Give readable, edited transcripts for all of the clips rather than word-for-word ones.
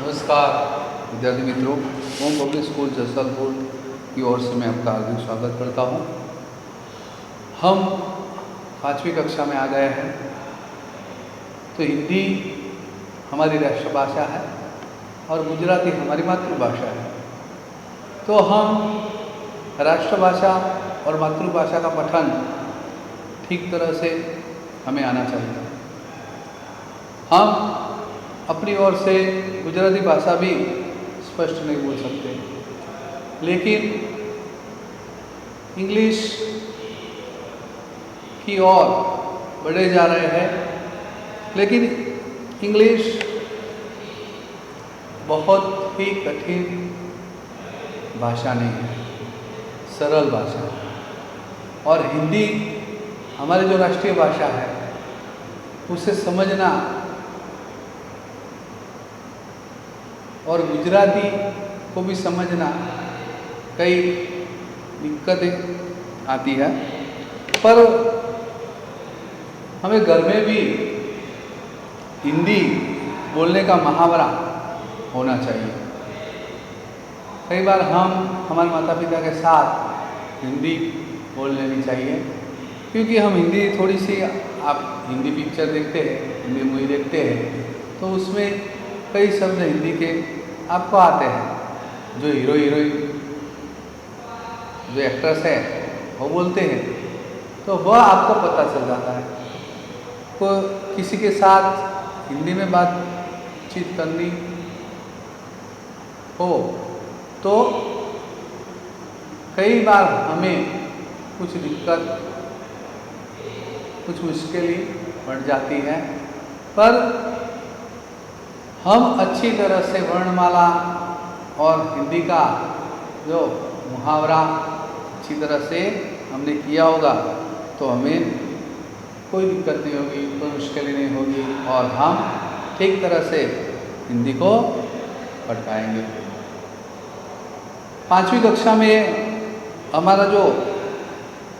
नमस्कार विद्यार्थी मित्रों, होम पब्लिक स्कूल जसलपुर की ओर से मैं आपका हार्दिक स्वागत करता हूँ। हम 5वीं कक्षा में आ गए हैं। तो हिंदी हमारी राष्ट्रभाषा है और गुजराती हमारी मातृभाषा है। तो हम राष्ट्रभाषा और मातृभाषा का पठन ठीक तरह से हमें आना चाहिए। हम अपनी ओर से गुजराती भाषा भी स्पष्ट नहीं बोल सकते, लेकिन इंग्लिश की ओर बढ़े जा रहे हैं। लेकिन इंग्लिश बहुत ही कठिन भाषा नहीं है, सरल भाषा है। और हिंदी हमारी जो राष्ट्रीय भाषा है उसे समझना और गुजराती को भी समझना कई दिक्कतें आती है, पर हमें घर में भी हिंदी बोलने का मुहावरा होना चाहिए। कई बार हम हमारे माता पिता के साथ हिंदी बोल लेनी चाहिए, क्योंकि हम हिंदी थोड़ी सी, आप हिंदी पिक्चर देखते हैं, हिंदी मूवी देखते हैं, तो उसमें कई शब्द हिंदी के आपको आते हैं। जो हीरो हीरोइन, जो एक्ट्रेस है वो बोलते हैं, तो वह आपको पता चल जाता है। तो किसी के साथ हिंदी में बातचीत करनी हो तो कई बार हमें कुछ दिक्कत, कुछ मुश्किलें बढ़ जाती है, पर हम अच्छी तरह से वर्णमाला और हिंदी का जो मुहावरा अच्छी तरह से हमने किया होगा तो हमें कोई दिक्कत नहीं होगी, कोई मुश्किलें नहीं होगी और हम ठीक तरह से हिंदी को पढ़ पाएंगे। 5वीं कक्षा में हमारा जो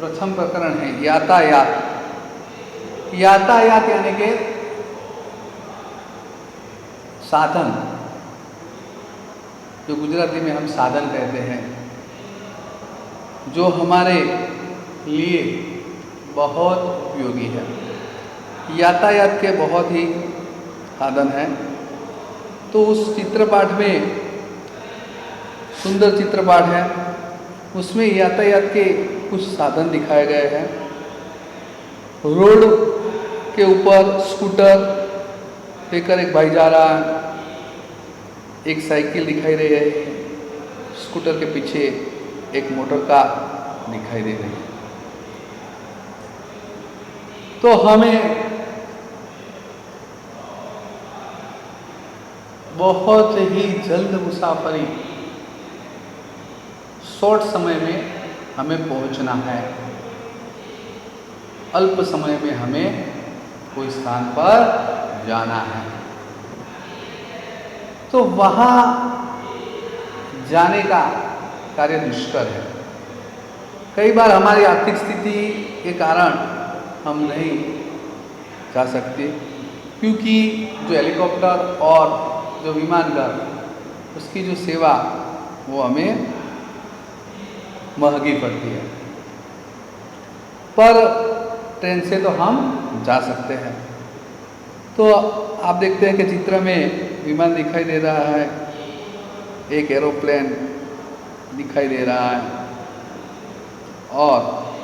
प्रथम प्रकरण है यातायात। यातायात यानी कि साधन, जो गुजराती में हम साधन कहते हैं, जो हमारे लिए बहुत उपयोगी है। यातायात के बहुत ही साधन हैं। तो उस चित्रपाठ में, सुंदर चित्रपाठ है, उसमें यातायात के कुछ साधन दिखाए गए हैं। रोड के ऊपर स्कूटर लेकर एक भाई जा रहा है, एक साइकिल दिखाई दे रही है, स्कूटर के पीछे एक मोटर कार दिखाई दे रही है। तो हमें बहुत ही जल्द मुसाफरी, शॉर्ट समय में हमें पहुंचना है। अल्प समय में हमें कोई स्थान पर जाना है, तो वहाँ जाने का कार्य दुष्कर है। कई बार हमारी आर्थिक स्थिति के कारण हम नहीं जा सकते, क्योंकि जो हेलीकॉप्टर और जो विमानगर, उसकी जो सेवा वो हमें महंगी पड़ती है। पर ट्रेन से तो हम जा सकते हैं। तो आप देखते हैं कि चित्र में विमान दिखाई दे रहा है, एक एरोप्लेन दिखाई दे रहा है और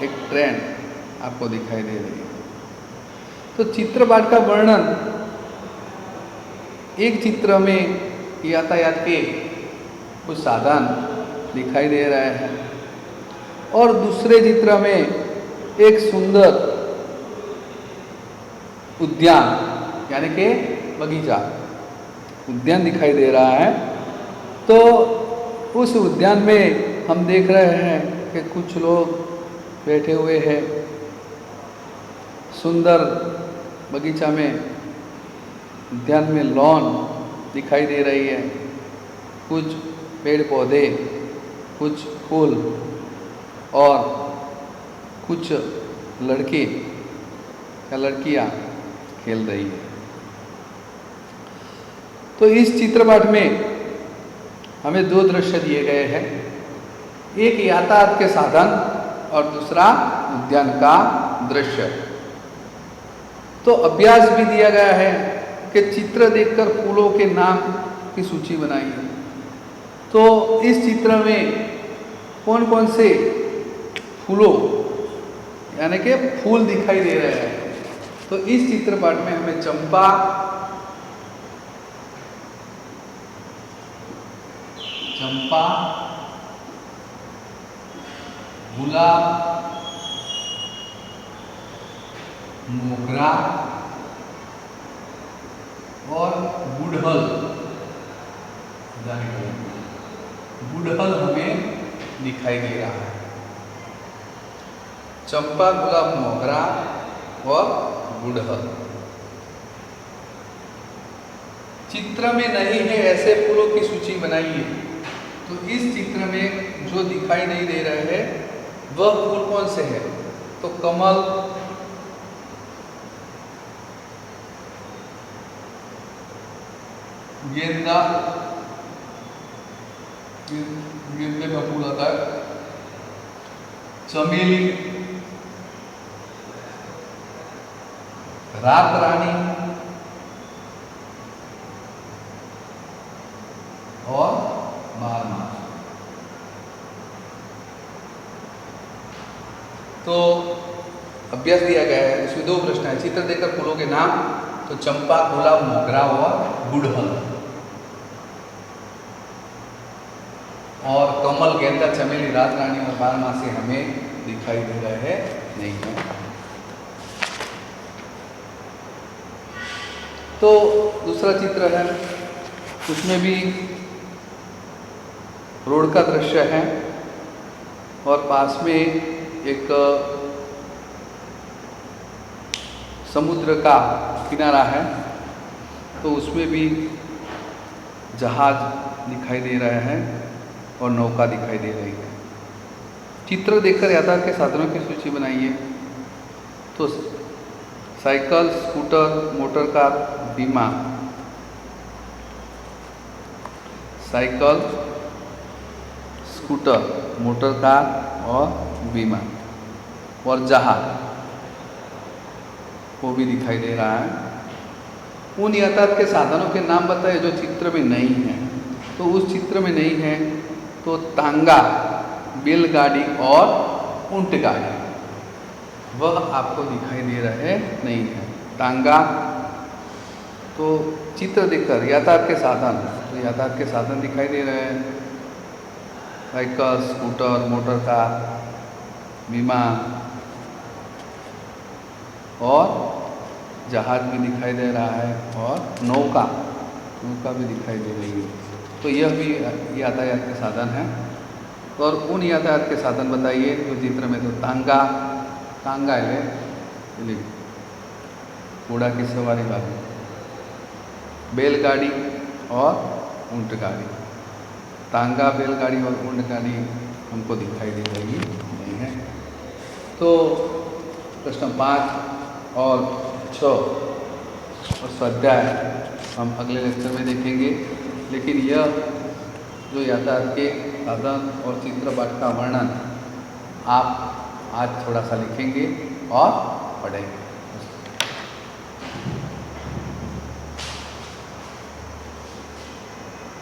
एक ट्रेन आपको दिखाई दे रही है। तो चित्रपाठ का वर्णन एक चित्र में यातायात के कुछ साधन दिखाई दे रहे हैं और दूसरे चित्र में एक सुंदर उद्यान यानी कि बगीचा, उद्यान दिखाई दे रहा है। तो उस उद्यान में हम देख रहे हैं कि कुछ लोग बैठे हुए हैं। सुंदर बगीचा में, उद्यान में लॉन दिखाई दे रही है, कुछ पेड़ पौधे, कुछ फूल और कुछ लड़के या लड़कियां खेल रही है। तो इस चित्रपट में हमें दो दृश्य दिए गए हैं, एक यातायात के साधन और दूसरा उद्यान का दृश्य। तो अभ्यास भी दिया गया है कि चित्र देखकर फूलों के नाम की सूची बनाइए। तो इस चित्र में कौन कौन से फूलों यानी कि फूल दिखाई दे रहे हैं। तो इस चित्रपट में हमें चंपा, गुलाब, मोगरा और गुड़हल हमें दिखाई दे रहा है। चंपा, गुलाब, मोगरा और गुड़हल चित्र में नहीं है ऐसे फूलों की सूची बनाइए। तो इस चित्र में जो दिखाई नहीं दे रहे हैं वह फूल कौन से हैं? तो कमल, गेंदा, गेंदे का फूल आता है, चमेली, रात रानी और बारमास। तो अभ्यास दिया गया है, इसमें दो प्रश्न है। चित्र देखकर फूलों के नाम, तो चंपा, गुलाब, मोगरा और गुड़हल, और कमल, गेंदा, चमेली, रात रानी और बारमासी हमें दिखाई दे रहे हैं नहीं है। तो दूसरा चित्र है, उसमें भी रोड का दृश्य है और पास में एक समुद्र का किनारा है। तो उसमें भी जहाज दिखाई दे रहा है और नौका दिखाई दे रही है। चित्र देखकर यातायात के साधनों की सूची बनाइए। तो साइकिल, स्कूटर, मोटर कार, बीमा। साइकिल, स्कूटर, मोटर कार और बीमा, और जहाज वो भी दिखाई दे रहा है। उन यातायात के साधनों के नाम बताए जो चित्र में नहीं है। तो उस चित्र में नहीं है तो तांगा, बैलगाड़ी और ऊंट गाड़ी, वह आपको दिखाई दे रहे नहीं है। तांगा, तो चित्र देखकर यातायात के साधन, तो यातायात के साधन दिखाई दे रहे हैं, साइकिल, स्कूटर, मोटर कार, बीमा और जहाज भी दिखाई दे रहा है और नौका भी दिखाई दे रही है। तो यह भी यातायात के साधन है। और उन यातायात के साधन बताइए जो चित्र में। तो तांगा है घोड़ा की सवारी वाली, बैलगाड़ी और ऊंट गाड़ी। तांगा, बैलगाड़ी और ऊंट गाड़ी हमको दिखाई दे रही नहीं है। तो प्रश्न 5 और 6 और स्वाध्याय हम अगले लेक्चर में देखेंगे। लेकिन यह जो यातायात के साधन और चित्रपट का वर्णन आप आज थोड़ा सा लिखेंगे और पढ़ेंगे।